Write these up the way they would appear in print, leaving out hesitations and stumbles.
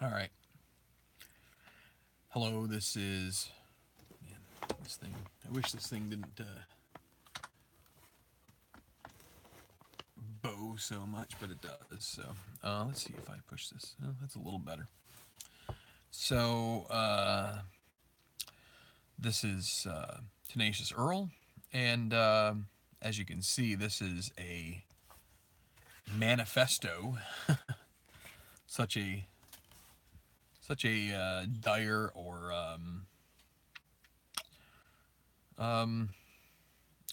All right. Hello, this is. Man, this thing. I wish this thing didn't bow so much, but it does. So let's see if I push this. Oh, that's a little better. So this is Tenacious Earl, and as you can see, this is a manifesto. such a such a dire or um,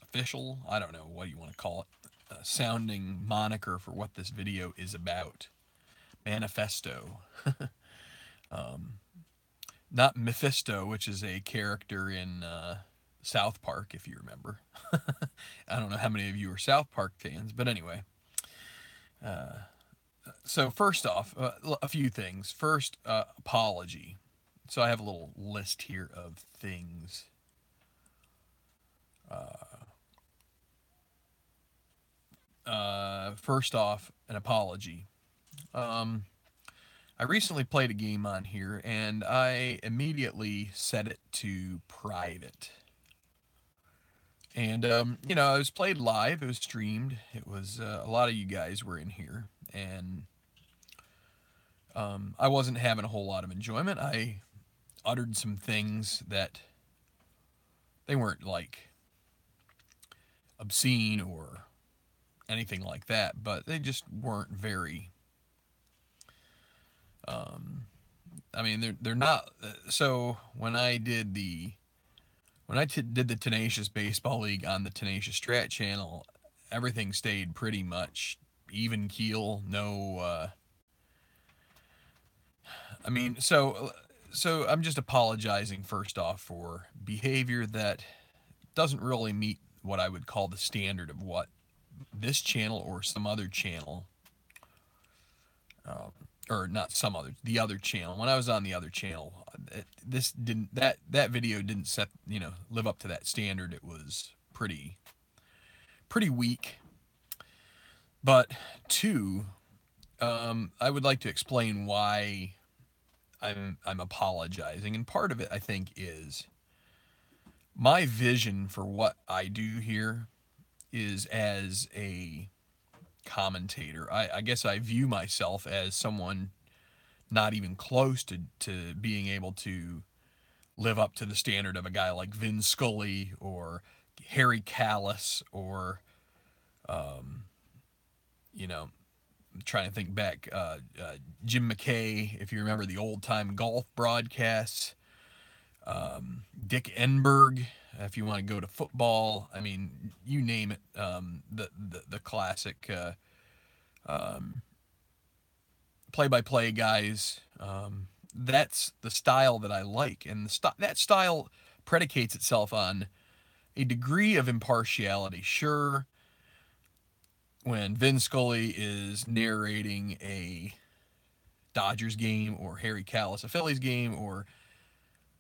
official, I don't know what you want to call it, sounding moniker for what this video is about. Manifesto. Not Mephisto, which is a character in South Park, if you remember. I don't know how many of you are South Park fans, but anyway. So, first off, a few things. First, apology. So, I have a little list here of things. First off, an apology. I recently played a game on here and I immediately set it to private. And, it was played live, it was streamed, it was a lot of you guys were in here, and I wasn't having a whole lot of enjoyment. I uttered some things that they weren't like obscene or anything like that, but they just weren't very. I mean, they're not. So when I did the Tenacious Baseball League on the Tenacious Strat channel, everything stayed pretty much even keel. No, I mean, so I'm just apologizing first off for behavior that doesn't really meet what I would call the standard of what this channel or some other channel, or not some other, the other channel. When I was on the other channel, this didn't that video didn't live up to that standard. It was pretty weak. But two, I would like to explain why I'm apologizing, and part of it I think is my vision for what I do here is as a commentator. I guess I view myself as someone not even close to being able to live up to the standard of a guy like Vin Scully or Harry Callis or, you know, I'm trying to think back, Jim McKay, if you remember the old time golf broadcasts, Dick Enberg, if you want to go to football. I mean, you name it. The classic play-by-play guys. That's the style that I like, and that style predicates itself on a degree of impartiality. Sure, when Vin Scully is narrating a Dodgers game, or Harry Callis a Phillies game, or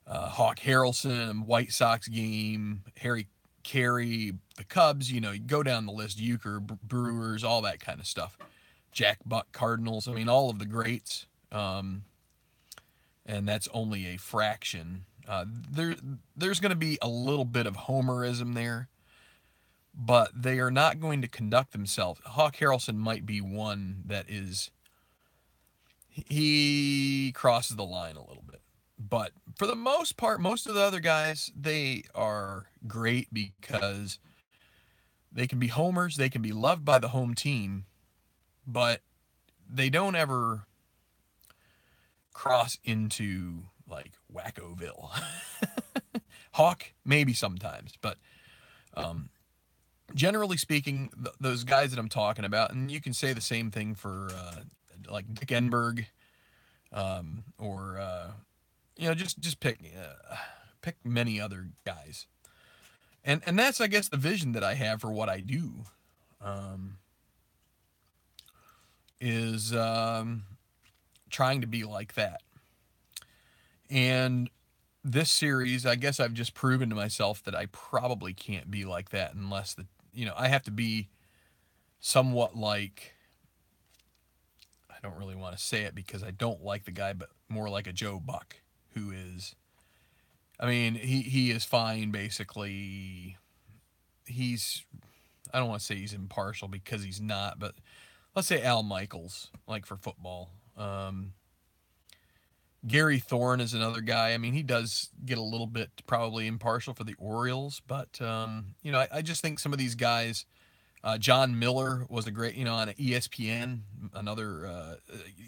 Hawk Harrelson White Sox game, Harry Carey the Cubs, you go down the list, Euchre Brewers, all that kind of stuff. Jack Buck Cardinals, I mean, all of the greats. And that's only a fraction. There's going to be a little bit of homerism there, but they are not going to conduct themselves. Hawk Harrelson might be one that is, he crosses the line a little bit. But for the most part, most of the other guys, they are great because they can be homers, they can be loved by the home team, but they don't ever cross into like Wackoville. Hawk, maybe sometimes, but generally speaking, those guys that I'm talking about, and you can say the same thing for like Dick Enberg, or just pick many other guys, and that's, I guess, the vision that I have for what I do, is trying to be like that. And this series, I guess I've just proven to myself that I probably can't be like that unless I have to be somewhat like, I don't really want to say it because I don't like the guy, but more like a Joe Buck, who is, I mean, he is fine basically. He's, I don't want to say he's impartial because he's not, but let's say Al Michaels, like for football. Gary Thorne is another guy. I mean, he does get a little bit probably impartial for the Orioles, but I just think some of these guys. John Miller was a great, on ESPN. Another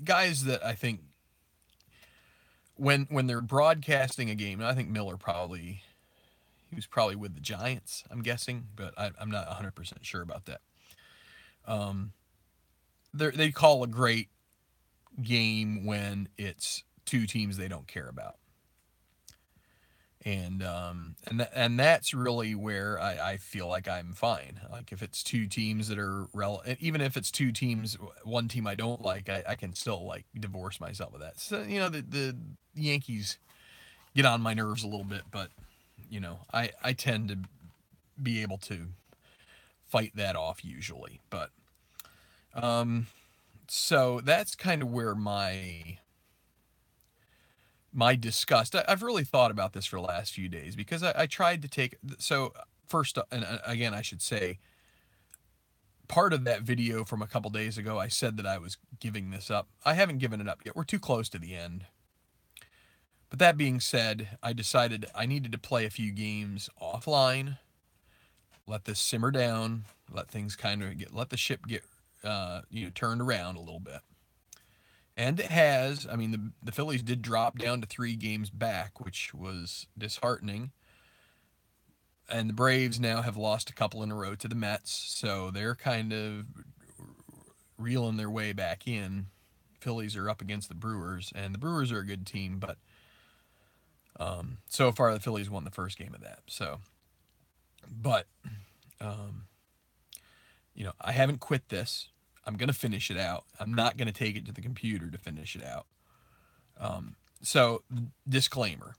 guys that I think when they're broadcasting a game, and I think Miller probably he was probably with the Giants, I'm guessing, but I'm not 100% sure about that. They call a great game when it's two teams they don't care about. And that's really where I feel like I'm fine. Like if it's two teams that are relevant, even if it's two teams, one team I don't like, I can still like divorce myself with that. So the Yankees get on my nerves a little bit, but I tend to be able to fight that off usually. But so that's kind of where my disgust. I've really thought about this for the last few days because I tried to take. So first, and again, I should say, part of that video from a couple days ago, I said that I was giving this up. I haven't given it up yet. We're too close to the end. But that being said, I decided I needed to play a few games offline, let this simmer down, let things kind of let the ship get, turned around a little bit. And it has. I mean, the Phillies did drop down to 3 games back, which was disheartening. And the Braves now have lost a couple in a row to the Mets, so they're kind of reeling their way back in. Phillies are up against the Brewers, and the Brewers are a good team, but so far the Phillies won the first game of that. So, but I haven't quit this. I'm going to finish it out. I'm not going to take it to the computer to finish it out. So, disclaimer.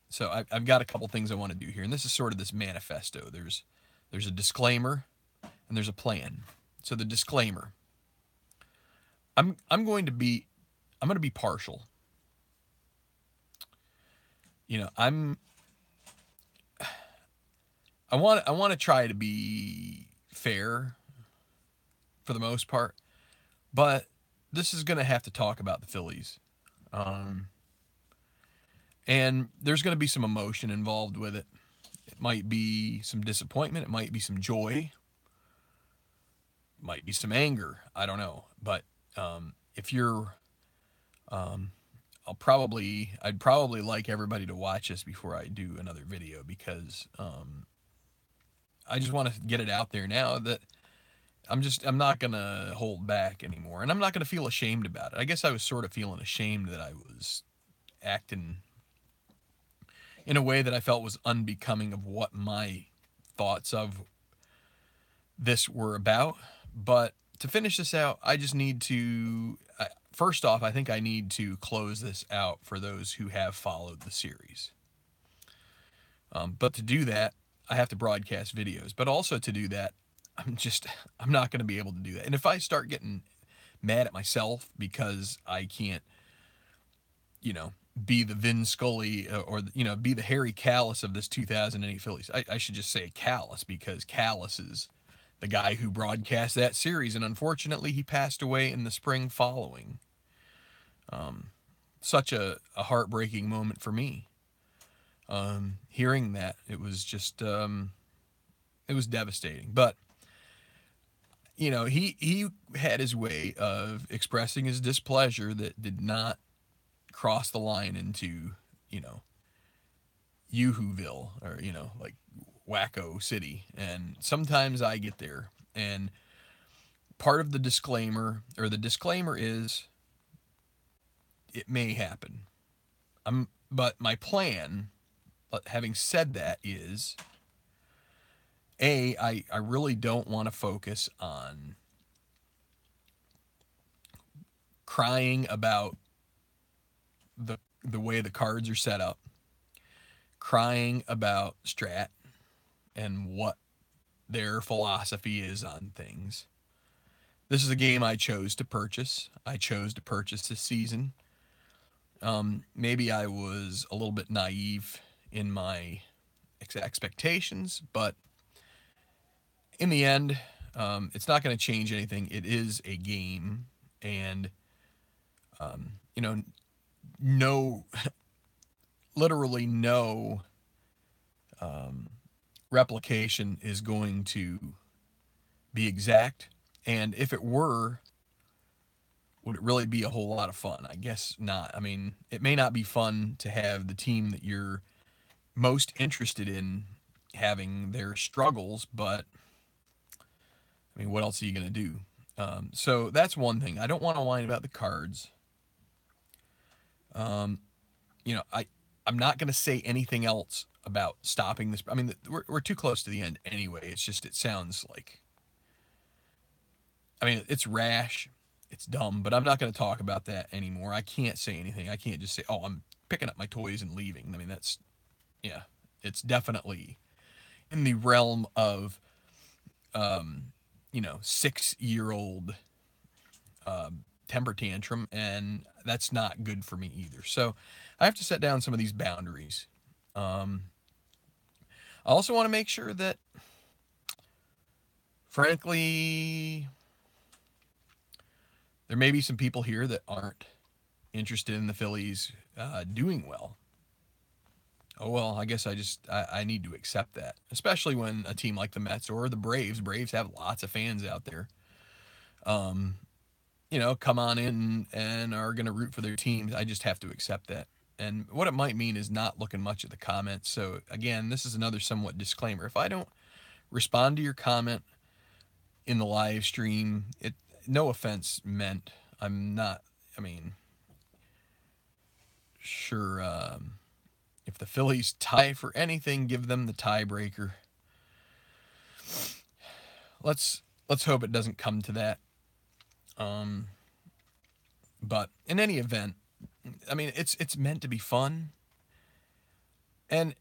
So, I've got a couple things I want to do here, and this is sort of this manifesto. There's a disclaimer, and there's a plan. So, the disclaimer. I'm going to be partial. I want to try to be fair for the most part, but this is going to have to talk about the Phillies. And there's going to be some emotion involved with it. It might be some disappointment. It might be some joy. It might be some anger. I don't know. But if you're, I'd probably like everybody to watch this before I do another video because I just want to get it out there now that I'm not going to hold back anymore. And I'm not going to feel ashamed about it. I guess I was sort of feeling ashamed that I was acting in a way that I felt was unbecoming of what my thoughts of this were about. But to finish this out, I just need to, first off, I think I need to close this out for those who have followed the series. But to do that, I have to broadcast videos. But also to do that, I'm not going to be able to do that. And if I start getting mad at myself because I can't, be the Vin Scully or be the Harry Callis of this 2008 Phillies. I should just say Callis because Callis is the guy who broadcast that series, and unfortunately he passed away in the spring following. Such a heartbreaking moment for me. Hearing that, it was just it was devastating. But he had his way of expressing his displeasure that did not cross the line into, Yoo-Hooville or, like Wacko City. And sometimes I get there. And part of the disclaimer is it may happen. But my plan, having said that, is I really don't want to focus on crying about the way the cards are set up, crying about Strat and what their philosophy is on things. This is a game I chose to purchase. I chose to purchase this season. Maybe I was a little bit naive in my expectations, but in the end, it's not going to change anything. It is a game, and you know, no, literally no replication is going to be exact. And if it were, would it really be a whole lot of fun? I guess not. I mean, it may not be fun to have the team that you're most interested in having their struggles, but I mean, what else are you going to do? So that's one thing. I don't want to whine about the cards. I'm not going to say anything else about stopping this. I mean, we're too close to the end anyway. It's just, it sounds like, I mean, it's rash, it's dumb, but I'm not going to talk about that anymore. I can't say anything. I can't just say, oh, I'm picking up my toys and leaving. I mean, yeah, it's definitely in the realm of, 6-year-old temper tantrum, and that's not good for me either. So I have to set down some of these boundaries. I also want to make sure that, frankly, there may be some people here that aren't interested in the Phillies doing well. Oh, well, I guess I need to accept that, especially when a team like the Mets or the Braves have lots of fans out there, come on in and are going to root for their teams. I just have to accept that. And what it might mean is not looking much at the comments. So again, this is another somewhat disclaimer. If I don't respond to your comment in the live stream, no offense meant. I'm not, I mean, sure, if the Phillies tie for anything, give them the tiebreaker. Let's hope it doesn't come to that. But in any event, I mean, it's meant to be fun, and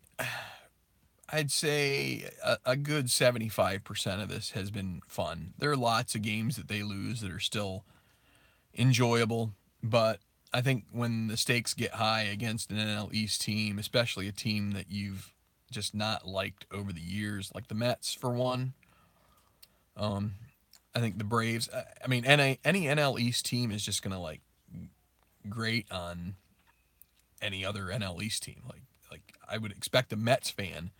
I'd say a good 75% of this has been fun. There are lots of games that they lose that are still enjoyable, but I think when the stakes get high against an NL East team, especially a team that you've just not liked over the years, like the Mets for one, I think the Braves, I mean, any NL East team is just going to like grate on any other NL East team. Like I would expect a Mets fan,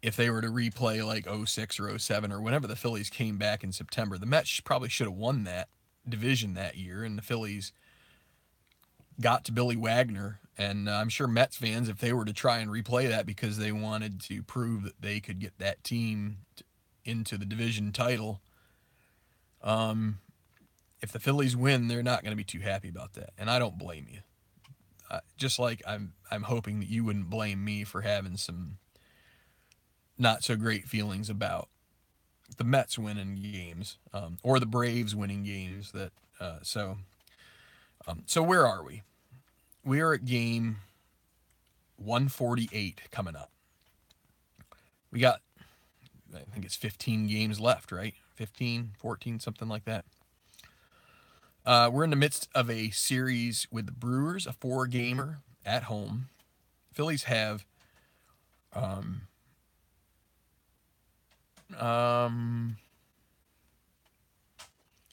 if they were to replay like 06 or 07 or whenever the Phillies came back in September, the Mets probably should have won that division that year, and the Phillies got to Billy Wagner. And I'm sure Mets fans, if they were to try and replay that because they wanted to prove that they could get that team into the division title, if the Phillies win, they're not going to be too happy about that, and I don't blame you. Just like I'm hoping that you wouldn't blame me for having some not so great feelings about the Mets winning games, or the Braves winning games. So where are we? We are at game 148 coming up. We got, I think it's 15 games left, right? 15, 14, something like that. We're in the midst of a series with the Brewers, a 4-gamer at home. Phillies have I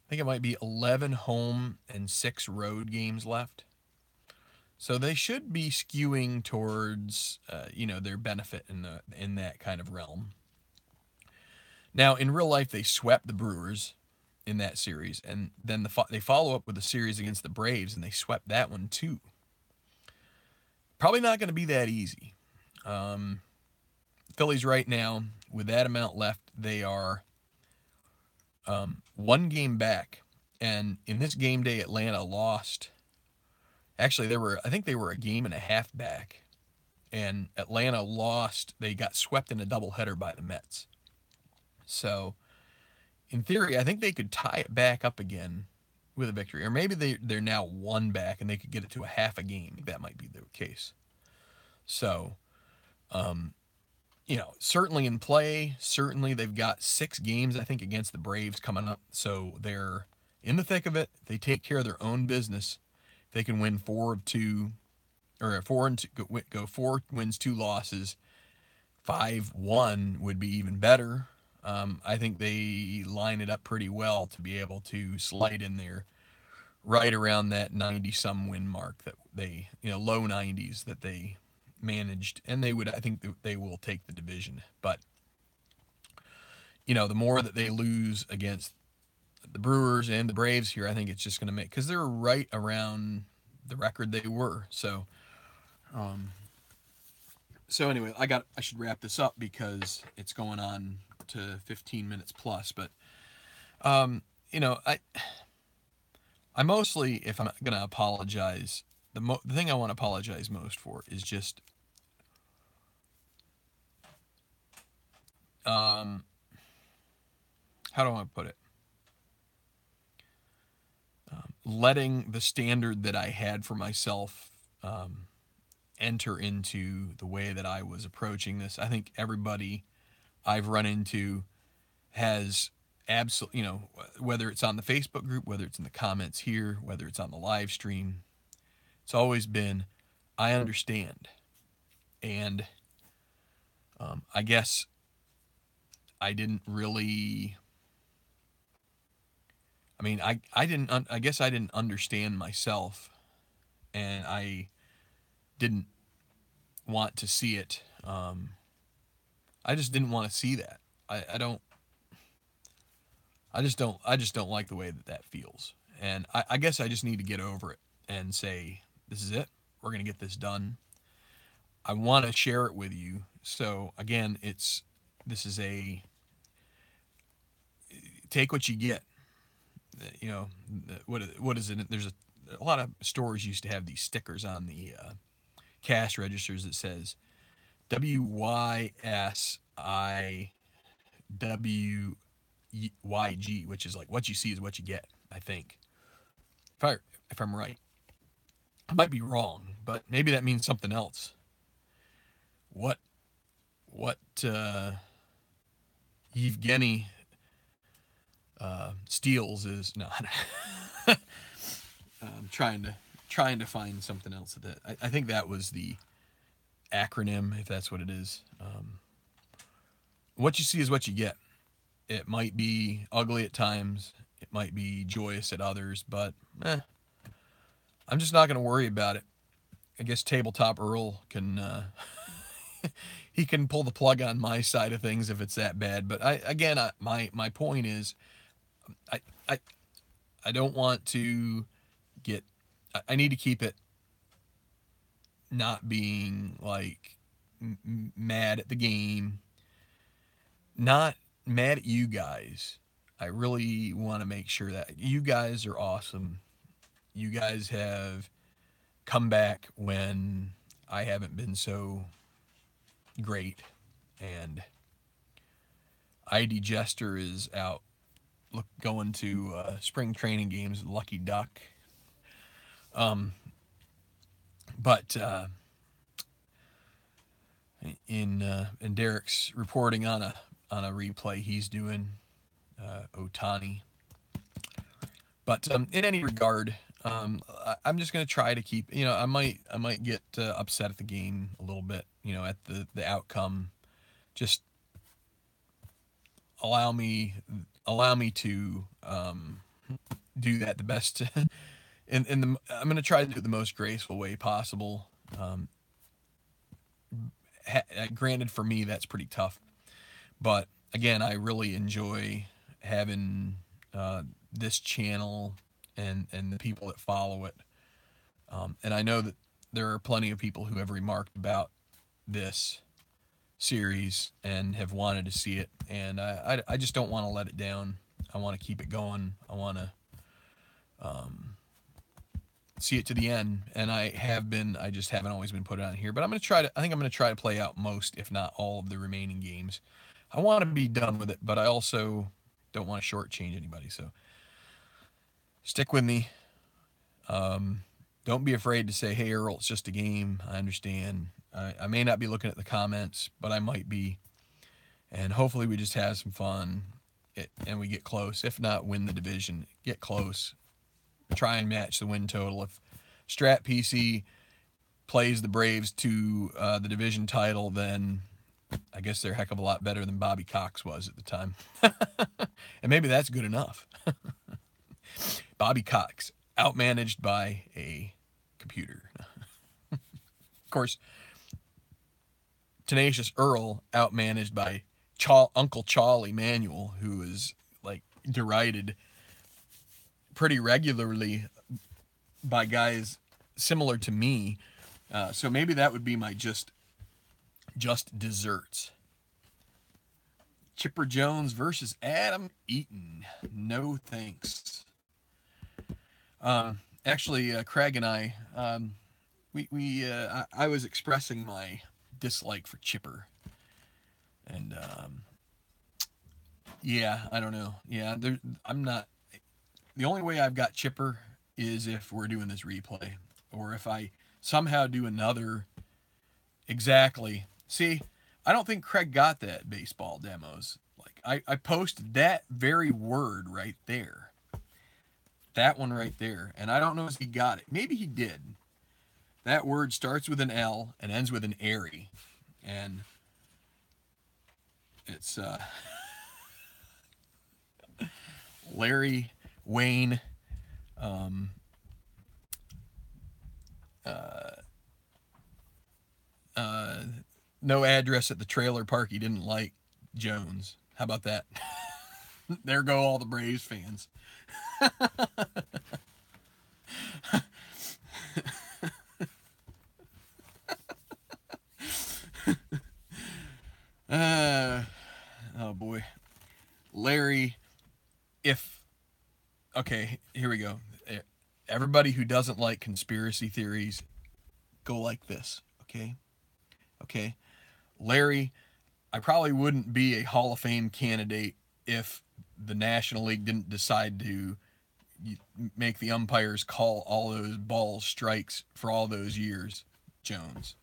think it might be 11 home and 6 road games left. So they should be skewing towards, their benefit in that kind of realm. Now, in real life, they swept the Brewers in that series, and then they follow up with a series against the Braves, and they swept that one too. Probably not going to be that easy. Phillies right now, with that amount left, they are 1 game back, and in this game day, Atlanta lost. Actually, I think they were a game and a half back, and Atlanta lost. They got swept in a doubleheader by the Mets. So, in theory, I think they could tie it back up again with a victory, or maybe they're now 1 back and they could get it to a half a game. That might be the case. So, certainly in play. Certainly they've got 6 games, I think, against the Braves coming up. So they're in the thick of it. They take care of their own business. they can win 4 of 2, or 4 and 2, go 4 wins, 2 losses. 5-1 would be even better. I think they line it up pretty well to be able to slide in there right around that 90-some win mark that they, low 90s that they managed, and I think they will take the division. But, the more that they lose against the Brewers and the Braves here, I think it's just going to make, because they're right around the record they were. So anyway, I should wrap this up because it's going on to 15 minutes plus. But I mostly, if I'm going to apologize, the thing I want to apologize most for is just how do I want to put it? Letting the standard that I had for myself enter into the way that I was approaching this. I think everybody I've run into has absolutely, whether it's on the Facebook group, whether it's in the comments here, whether it's on the live stream, it's always been, I understand. And I guess I didn't really, I guess I didn't understand myself, and I didn't want to see it. I just didn't want to see that. I just don't like the way that feels. And I guess I just need to get over it and say, this is it. We're going to get this done. I want to share it with you. So again, this is a take what you get. What is it? There's a lot of stores used to have these stickers on the cash registers that says WYSIWYG, which is like what you see is what you get, I think. If I'm right. I might be wrong, but maybe that means something else. What Yevgeny Steals is no. I'm trying to find something else that I think that was the acronym, if that's what it is. What you see is what you get. It might be ugly at times. It might be joyous at others, but I'm just not going to worry about it. I guess Tabletop Earl can he can pull the plug on my side of things if it's that bad. But my point is, I don't want to get. I need to keep it not being like mad at the game, not mad at you guys. I really want to make sure that you guys are awesome. You guys have come back when I haven't been so great, and ID Jester is out going to spring training games, Lucky Duck. But in Derek's reporting on a replay he's doing, Otani. But in any regard, I'm just going to try to keep, I might get upset at the game a little bit, at the outcome. Just allow me to do that the best. I'm going to try to do it the most graceful way possible. Granted, for me, that's pretty tough. But again, I really enjoy having this channel and the people that follow it. And I know that there are plenty of people who have remarked about this series and have wanted to see it. And I just don't want to let it down. I want to keep it going. I want to see it to the end. And I just haven't always been putting it on here. But I think I'm going to try to play out most, if not all, of the remaining games. I want to be done with it, but I also don't want to shortchange anybody. So stick with me. Don't be afraid to say, hey, Earl, it's just a game. I understand. I may not be looking at the comments, but I might be. And hopefully we just have some fun and we get close. If not, win the division. Get close. Try and match the win total. Strat PC plays the Braves to the division title, then I guess they're a heck of a lot better than Bobby Cox was at the time. And maybe that's good enough. Bobby Cox, outmanaged by a computer. Of course, Tenacious Earl, outmanaged by Uncle Charlie Manuel, who is like derided pretty regularly by guys similar to me. So maybe that would be my just desserts. Chipper Jones versus Adam Eaton. No thanks. Actually, Craig and I, I was expressing my dislike for Chipper, and yeah, I don't know. Yeah, I'm not. The only way I've got Chipper is if we're doing this replay, or if I somehow do another. Exactly. See, I don't think Craig got that baseball demos. Like I posted that very word right there. That one right there. And I don't know if he got it. Maybe he did. That word starts with an L and ends with an airy. And it's Larry Wayne no address at the trailer park he didn't like Jones. How about that? There go all the Braves fans. Oh boy. Larry, okay, here we go. Everybody who doesn't like conspiracy theories, go like this, okay? Okay. Larry, I probably wouldn't be a Hall of Fame candidate if the National League didn't decide to make the umpires call all those balls strikes for all those years, Jones.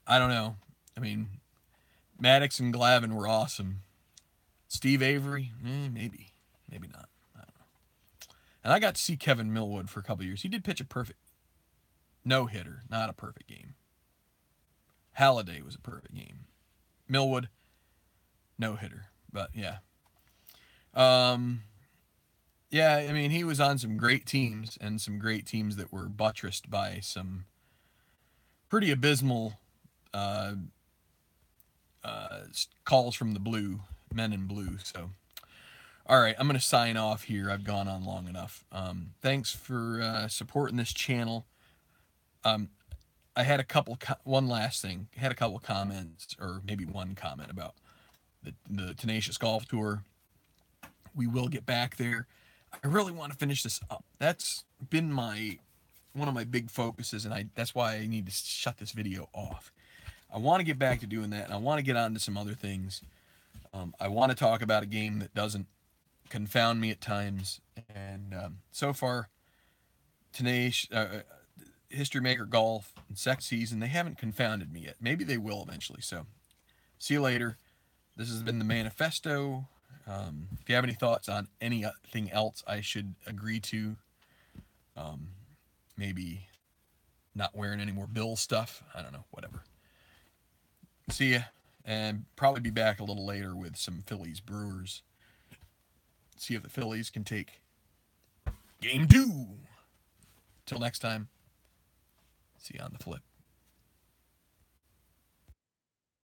I don't know. I mean, Maddox and Glavine were awesome. Steve Avery, maybe not. I don't know. And I got to see Kevin Millwood for a couple of years. He did pitch a perfect no-hitter, not a perfect game. Halladay was a perfect game. Millwood, no-hitter. But, yeah. Yeah, I mean, he was on some great teams, and some great teams that were buttressed by some pretty abysmal calls from the blue, men in blue. So, all right, I'm going to sign off here. I've gone on long enough. Thanks for supporting this channel. I had one last thing. I had a couple comments, or maybe one comment about the Tenacious Golf Tour. We will get back there. I really want to finish this up. That's been one of my big focuses, and that's why I need to shut this video off. I want to get back to doing that, and I want to get on to some other things. I want to talk about a game that doesn't confound me at times, and so far, History Maker Golf and Sec Season, they haven't confounded me yet. Maybe they will eventually. So, see you later. This has been the Manifesto. If you have any thoughts on anything else I should agree to, maybe not wearing any more Bill stuff. I don't know, whatever. See ya, and probably be back a little later with some Phillies Brewers. See if the Phillies can take Game 2. Till next time, see you on the flip.